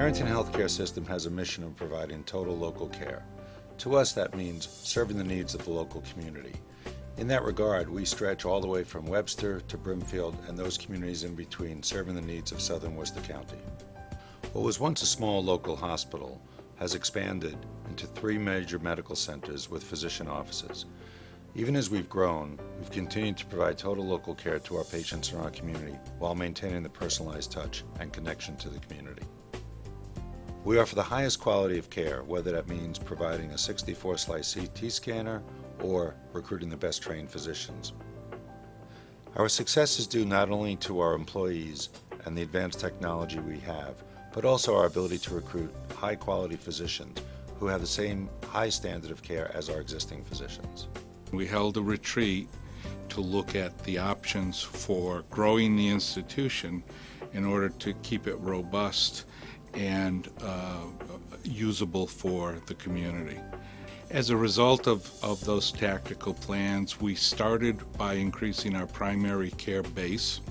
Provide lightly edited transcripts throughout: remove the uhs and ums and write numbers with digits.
Harrington Healthcare System has a mission of providing total local care. To us, that means serving the needs of the local community. In that regard, we stretch all the way from Webster to Brimfield and those communities in between, serving the needs of southern Worcester County. What was once a small local hospital has expanded into 3 major medical centers with physician offices. Even as we've grown, we've continued to provide total local care to our patients in our community while maintaining the personalized touch and connection to the community. We offer the highest quality of care, whether that means providing a 64-slice CT scanner or recruiting the best trained physicians. Our success is due not only to our employees and the advanced technology we have, but also our ability to recruit high-quality physicians who have the same high standard of care as our existing physicians. We held a retreat to look at the options for growing the institution in order to keep it robust and usable for the community. As a result of those tactical plans, we started by increasing our primary care base.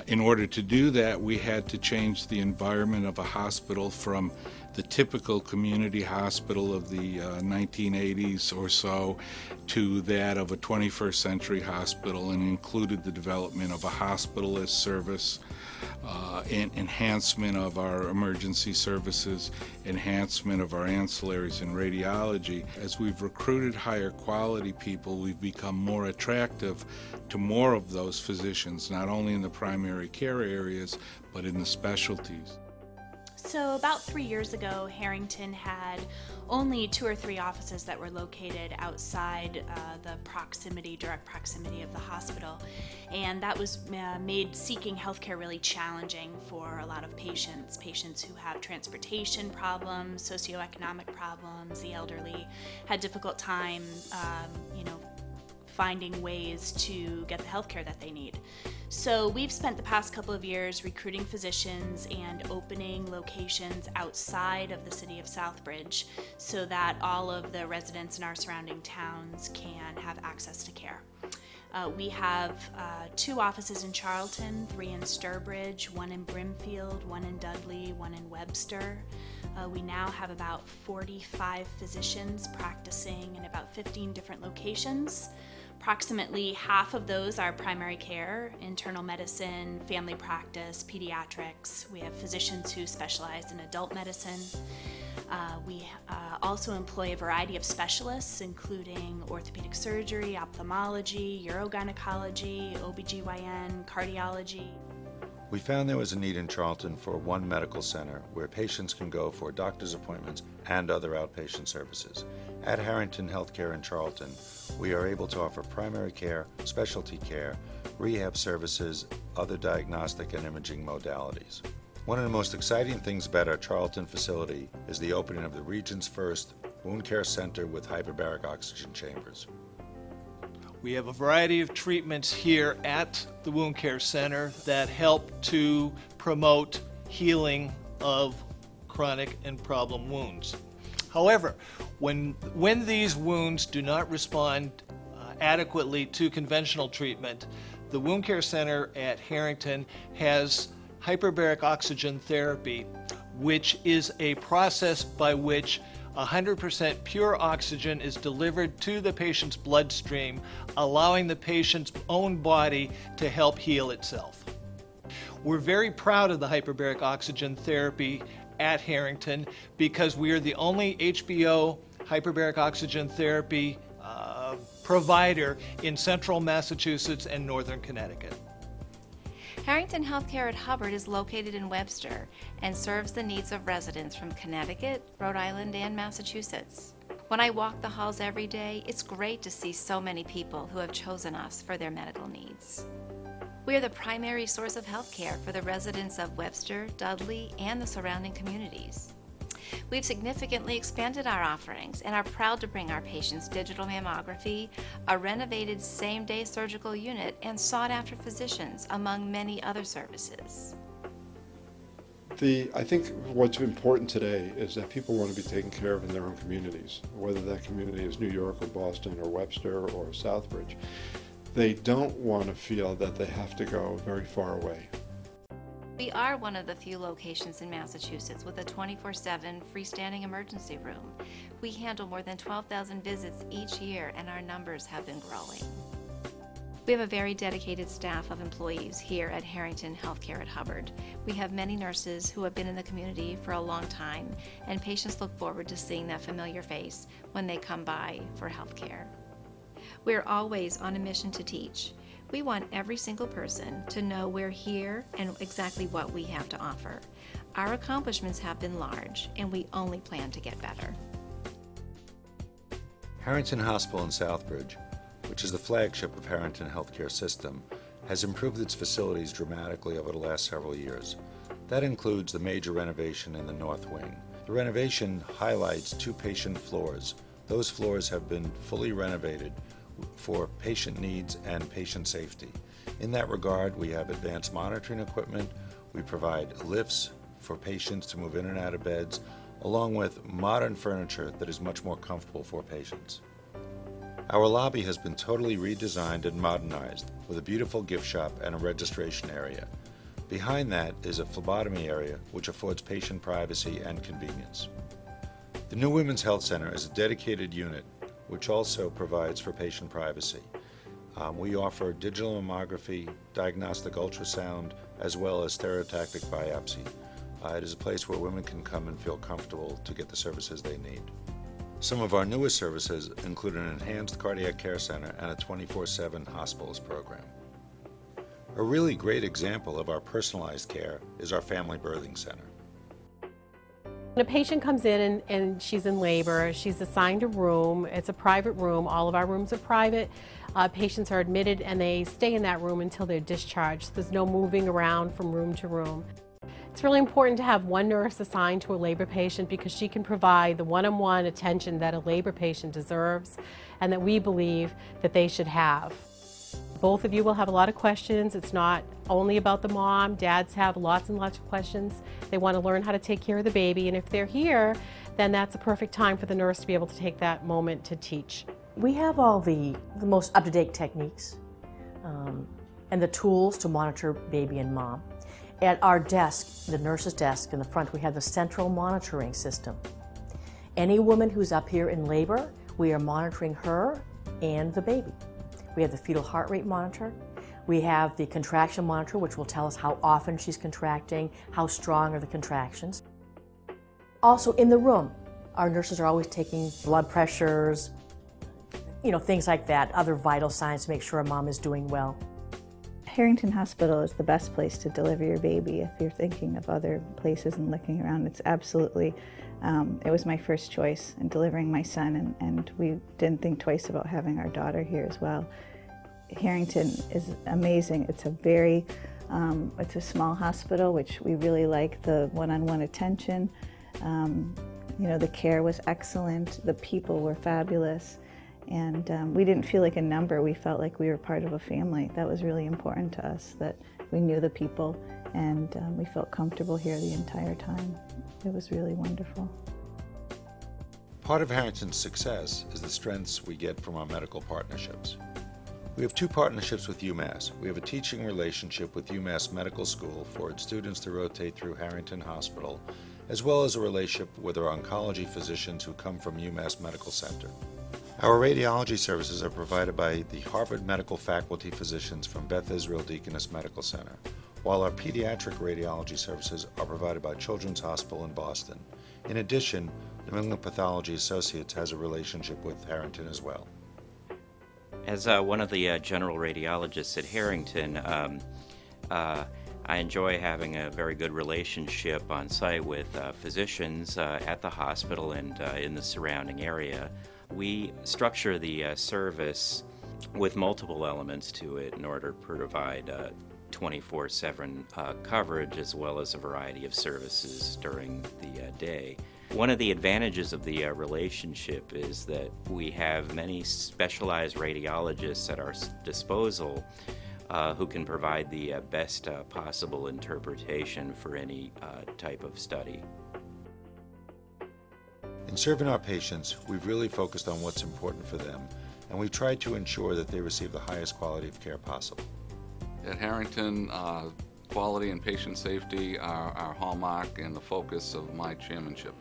In order to do that, we had to change the environment of a hospital from the typical community hospital of the 1980s or so to that of a 21st century hospital, and included the development of a hospital as service, and enhancement of our emergency services, enhancement of our ancillaries in radiology. As we've recruited higher quality people, we've become more attractive to more of those physicians, not only in the primary care areas, but in the specialties. So about 3 years ago, Harrington had only 2 or 3 offices that were located outside the direct proximity of the hospital. And that was made seeking healthcare really challenging for a lot of patients who have transportation problems, socioeconomic problems. The elderly had difficult time, finding ways to get the healthcare that they need. So we've spent the past couple of years recruiting physicians and opening locations outside of the city of Southbridge so that all of the residents in our surrounding towns can have access to care. We have 2 offices in Charlton, 3 in Sturbridge, 1 in Brimfield, 1 in Dudley, 1 in Webster. We now have about 45 physicians practicing in about 15 different locations. Approximately half of those are primary care, internal medicine, family practice, pediatrics. We have physicians who specialize in adult medicine. We also employ a variety of specialists, including orthopedic surgery, ophthalmology, urogynecology, OBGYN, cardiology. We found there was a need in Charlton for one medical center where patients can go for doctor's appointments and other outpatient services. At Harrington Healthcare in Charlton, we are able to offer primary care, specialty care, rehab services, other diagnostic and imaging modalities. One of the most exciting things about our Charlton facility is the opening of the region's first wound care center with hyperbaric oxygen chambers. We have a variety of treatments here at the Wound Care Center that help to promote healing of chronic and problem wounds. However, when these wounds do not respond adequately to conventional treatment, the Wound Care Center at Harrington has hyperbaric oxygen therapy, which is a process by which 100% pure oxygen is delivered to the patient's bloodstream, allowing the patient's own body to help heal itself. We're very proud of the hyperbaric oxygen therapy at Harrington because we are the only HBO hyperbaric oxygen therapy provider in central Massachusetts and northern Connecticut. Harrington Healthcare at Hubbard is located in Webster and serves the needs of residents from Connecticut, Rhode Island, and Massachusetts. When I walk the halls every day, it's great to see so many people who have chosen us for their medical needs. We are the primary source of healthcare for the residents of Webster, Dudley, and the surrounding communities. We've significantly expanded our offerings and are proud to bring our patients digital mammography, a renovated same-day surgical unit, and sought-after physicians, among many other services. I think what's important today is that people want to be taken care of in their own communities, whether that community is New York or Boston or Webster or Southbridge. They don't want to feel that they have to go very far away. We are one of the few locations in Massachusetts with a 24/7 freestanding emergency room. We handle more than 12,000 visits each year, and our numbers have been growing. We have a very dedicated staff of employees here at Harrington Healthcare at Hubbard. We have many nurses who have been in the community for a long time, and patients look forward to seeing that familiar face when they come by for healthcare. We are always on a mission to teach. We want every single person to know we're here and exactly what we have to offer. Our accomplishments have been large, and we only plan to get better. Harrington Hospital in Southbridge, which is the flagship of Harrington Healthcare System, has improved its facilities dramatically over the last several years. That includes the major renovation in the North Wing. The renovation highlights 2 patient floors. Those floors have been fully renovated for patient needs and patient safety. In that regard, we have advanced monitoring equipment, we provide lifts for patients to move in and out of beds, along with modern furniture that is much more comfortable for patients. Our lobby has been totally redesigned and modernized with a beautiful gift shop and a registration area. Behind that is a phlebotomy area which affords patient privacy and convenience. The new Women's Health Center is a dedicated unit which also provides for patient privacy. We offer digital mammography, diagnostic ultrasound, as well as stereotactic biopsy. It is a place where women can come and feel comfortable to get the services they need. Some of our newest services include an enhanced cardiac care center and a 24/7 hospitalist program. A really great example of our personalized care is our family birthing center. When a patient comes in and she's in labor, she's assigned a room. It's a private room. All of our rooms are private. Patients are admitted and they stay in that room until they're discharged. There's no moving around from room to room. It's really important to have one nurse assigned to a labor patient because she can provide the one-on-one attention that a labor patient deserves and that we believe that they should have. Both of you will have a lot of questions. It's not only about the mom. Dads have lots and lots of questions. They want to learn how to take care of the baby, and if they're here, then that's a perfect time for the nurse to be able to take that moment to teach. We have all the most up-to-date techniques and the tools to monitor baby and mom. At our desk, the nurse's desk in the front, we have the central monitoring system. Any woman who's up here in labor, we are monitoring her and the baby. We have the fetal heart rate monitor. We have the contraction monitor, which will tell us how often she's contracting, how strong are the contractions. Also in the room, our nurses are always taking blood pressures, things like that, other vital signs to make sure a mom is doing well. Harrington Hospital is the best place to deliver your baby if you're thinking of other places and looking around. It's absolutely, it was my first choice in delivering my son, and we didn't think twice about having our daughter here as well. Harrington is amazing. It's a very, it's a small hospital, which we really like the one-on-one attention. The care was excellent. The people were fabulous. And we didn't feel like a number. We felt like we were part of a family. That was really important to us, that we knew the people and we felt comfortable here the entire time. It was really wonderful. Part of Harrington's success is the strengths we get from our medical partnerships. We have 2 partnerships with UMass. We have a teaching relationship with UMass Medical School for its students to rotate through Harrington Hospital, as well as a relationship with our oncology physicians who come from UMass Medical Center. Our radiology services are provided by the Harvard Medical Faculty physicians from Beth Israel Deaconess Medical Center, while our pediatric radiology services are provided by Children's Hospital in Boston. In addition, New England Pathology Associates has a relationship with Harrington as well. As one of the general radiologists at Harrington, I enjoy having a very good relationship on site with physicians at the hospital and in the surrounding area. We structure the service with multiple elements to it in order to provide 24/7 coverage as well as a variety of services during the day. One of the advantages of the relationship is that we have many specialized radiologists at our disposal who can provide the best possible interpretation for any type of study. In serving our patients, we've really focused on what's important for them, and we try to ensure that they receive the highest quality of care possible. At Harrington, quality and patient safety are our hallmark and the focus of my chairmanship.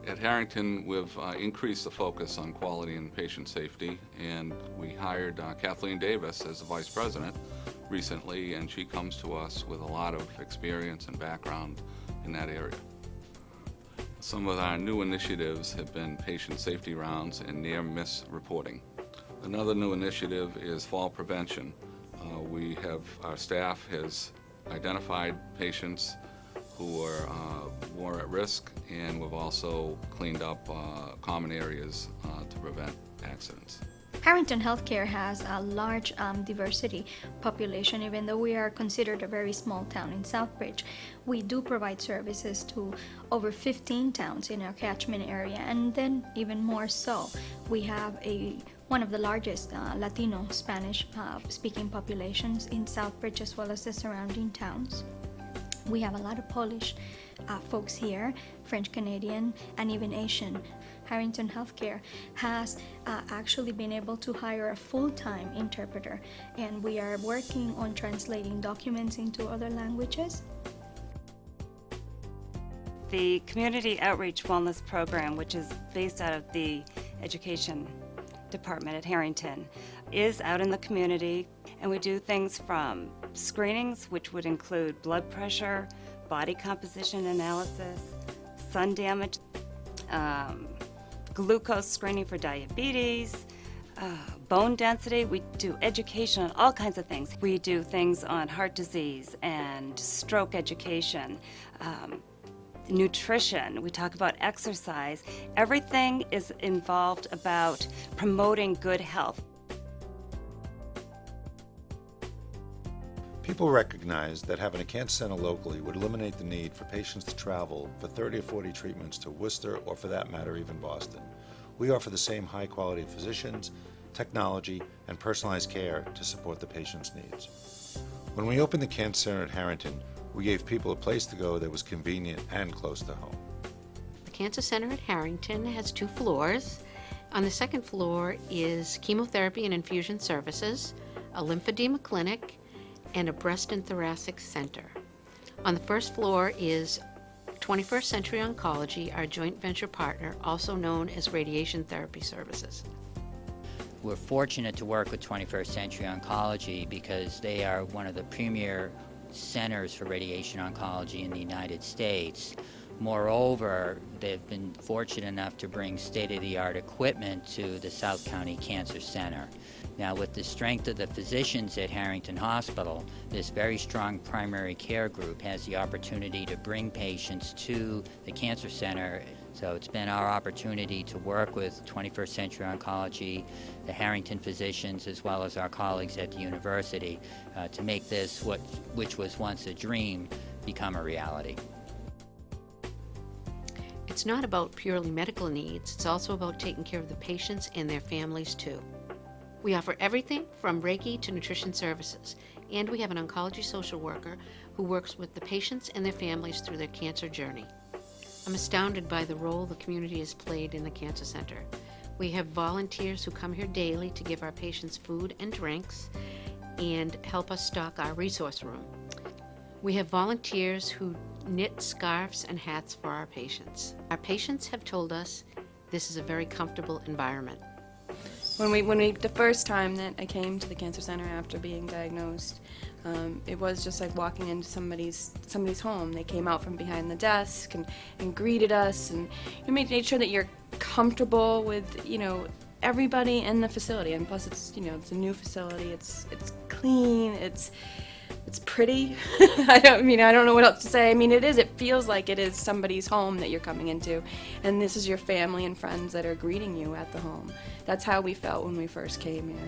At Harrington, we've increased the focus on quality and patient safety, and we hired Kathleen Davis as the vice president recently, and she comes to us with a lot of experience and background in that area. Some of our new initiatives have been patient safety rounds and near-miss reporting. Another new initiative is fall prevention. Our staff has identified patients who are more at risk, and we've also cleaned up common areas to prevent accidents. Harrington Healthcare has a large diversity population. Even though we are considered a very small town in Southbridge, we do provide services to over 15 towns in our catchment area, and then even more so, we have one of the largest Latino Spanish speaking populations in Southbridge as well as the surrounding towns. We have a lot of Polish folks here, French Canadian, and even Asian. Harrington Healthcare has actually been able to hire a full-time interpreter, and we are working on translating documents into other languages. The Community Outreach Wellness Program, which is based out of the Education Department at Harrington, is out in the community, and we do things from screenings, which would include blood pressure, body composition analysis, sun damage, glucose screening for diabetes, bone density. We do education on all kinds of things. We do things on heart disease and stroke education, nutrition. We talk about exercise. Everything is involved about promoting good health. People recognize that having a cancer center locally would eliminate the need for patients to travel for 30 or 40 treatments to Worcester, or for that matter even Boston. We offer the same high quality physicians, technology, and personalized care to support the patient's needs. When we opened the cancer center at Harrington, we gave people a place to go that was convenient and close to home. The Cancer Center at Harrington has 2 floors. On the second floor is chemotherapy and infusion services, a lymphedema clinic, and a breast and thoracic center. On the first floor is 21st Century Oncology, our joint venture partner, also known as Radiation Therapy Services. We're fortunate to work with 21st Century Oncology because they are one of the premier centers for radiation oncology in the United States. Moreover, they've been fortunate enough to bring state-of-the-art equipment to the South County Cancer Center. Now, with the strength of the physicians at Harrington Hospital, this very strong primary care group has the opportunity to bring patients to the Cancer Center. So it's been our opportunity to work with 21st Century Oncology, the Harrington physicians, as well as our colleagues at the university to make this, which was once a dream, become a reality. It's not about purely medical needs, it's also about taking care of the patients and their families too. We offer everything from Reiki to nutrition services, and we have an oncology social worker who works with the patients and their families through their cancer journey. I'm astounded by the role the community has played in the Cancer Center. We have volunteers who come here daily to give our patients food and drinks and help us stock our resource room. We have volunteers who knit scarves and hats for our patients. Our patients have told us this is a very comfortable environment. The first time that I came to the Cancer Center after being diagnosed, it was just like walking into somebody's home. They came out from behind the desk and greeted us and made sure that you're comfortable with everybody in the facility. And plus, it's a new facility. It's clean. It's pretty. I don't know what else to say. It feels like it is somebody's home that you're coming into, and this is your family and friends that are greeting you at the home. That's how we felt when we first came here.